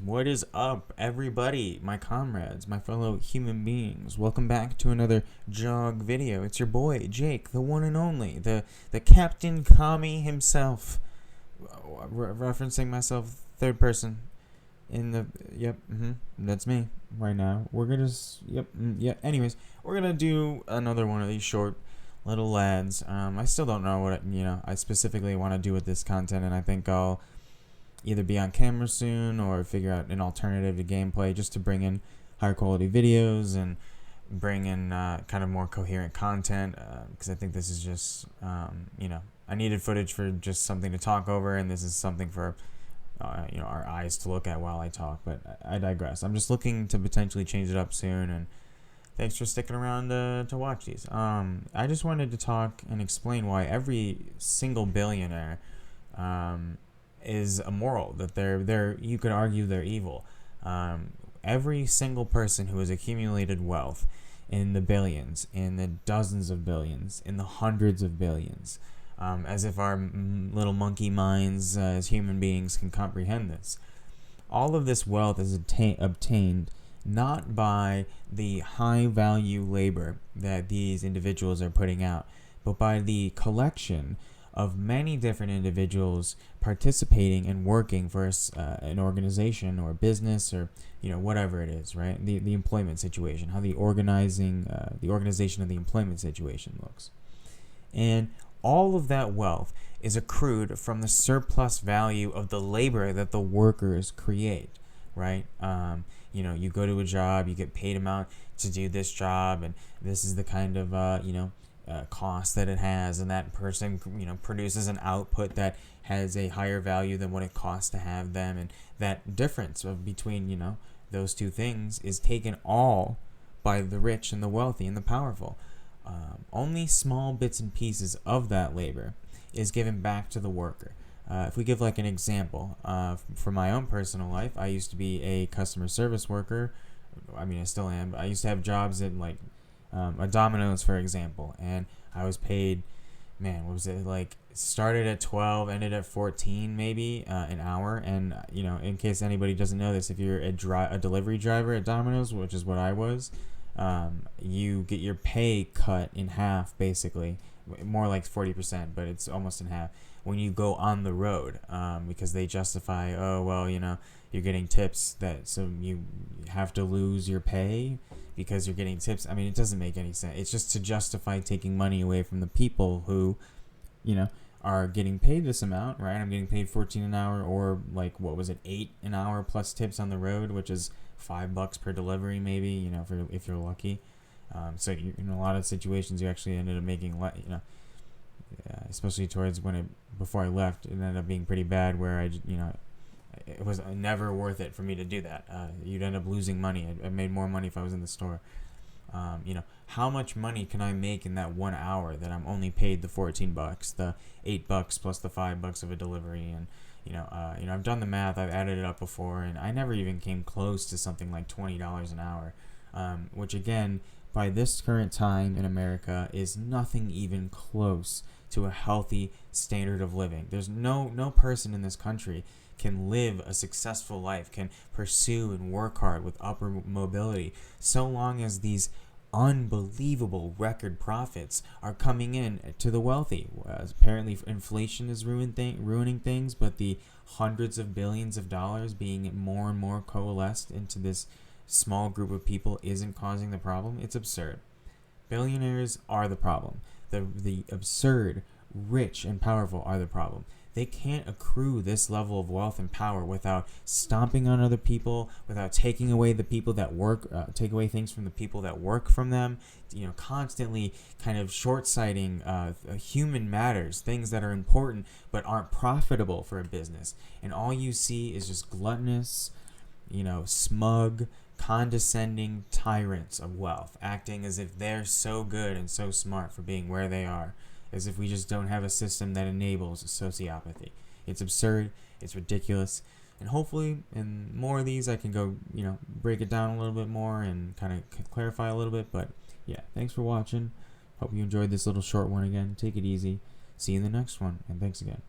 What is up, everybody, my comrades, my fellow human beings? Welcome back to another jog video. It's your boy, Jake, the one and only, the Captain Kami himself. Referencing myself third person in the, that's me right now. We're gonna, anyways, we're gonna do another one of these short little lads. I still don't know what, I specifically want to do with this content, and I think I'll either be on camera soon or figure out an alternative to gameplay just to bring in higher quality videos and bring in kind of more coherent content, because I think this is just, I needed footage for just something to talk over, and this is something for, our eyes to look at while I talk, but I digress. I'm just looking to potentially change it up soon, and thanks for sticking around to watch these. I just wanted to talk and explain why every single billionaire, is immoral, that they're you could argue they're evil. Every single person who has accumulated wealth in the billions, in the dozens of billions, in the hundreds of billions, as if our little monkey minds as human beings can comprehend this. All of this wealth is obtained not by the high value labor that these individuals are putting out, but by the collection of many different individuals participating and working for an organization or a business or whatever it is, right? The employment situation, how the organization of the employment situation looks, and all of that wealth is accrued from the surplus value of the labor that the workers create, right? You go to a job, you get paid amount to do this job, and this is the kind of cost that it has, and that person produces an output that has a higher value than what it costs to have them, and that difference between those two things is taken all by the rich and the wealthy and the powerful. Only small bits and pieces of that labor is given back to the worker. If we give like an example, for my own personal life, I used to be a customer service worker. I mean, I still am, but I used to have jobs in like a Domino's, for example, and I was paid, what was it, like, started at 12, ended at 14 maybe an hour. And in case anybody doesn't know this, if you're a delivery driver at Domino's, which is what I was, you get your pay cut in half, basically, more like 40%, but it's almost in half when you go on the road, because they justify, you're getting tips, so you have to lose your pay because you're getting tips. I mean, it doesn't make any sense. It's just to justify taking money away from the people who, are getting paid this amount, right? I'm getting paid 14 an hour, or like, what was it, 8 an hour plus tips on the road, which is $5 per delivery, maybe, if you're lucky. So in a lot of situations, you actually ended up making, especially towards before I left, it ended up being pretty bad, where it was never worth it for me to do that. You'd end up losing money. I made more money if I was in the store. How much money can I make in that 1 hour that I'm only paid the $14, the $8 plus the $5 of a delivery? And I've done the math. I've added it up before, and I never even came close to something like $20 an hour, which again, by this current time in America, is nothing even close to a healthy standard of living. There's no person in this country can live a successful life, can pursue and work hard with upper mobility, so long as these unbelievable record profits are coming in to the wealthy. Apparently inflation is ruining things, but the hundreds of billions of dollars being more and more coalesced into this small group of people isn't causing the problem. It's absurd. Billionaires are the problem. The absurd, rich, and powerful are the problem. They can't accrue this level of wealth and power without stomping on other people, without taking away the people that work, take away things from the people that work from them, constantly kind of short-sighting human matters, things that are important but aren't profitable for a business. And all you see is just gluttonous, smug, condescending tyrants of wealth, acting as if they're so good and so smart for being where they are, as if we just don't have a system that enables sociopathy. It's absurd, it's ridiculous, and hopefully in more of these I can go, break it down a little bit more and kind of clarify a little bit. But yeah, thanks for watching. Hope you enjoyed this little short one again. Take it easy. See you in the next one, and thanks again.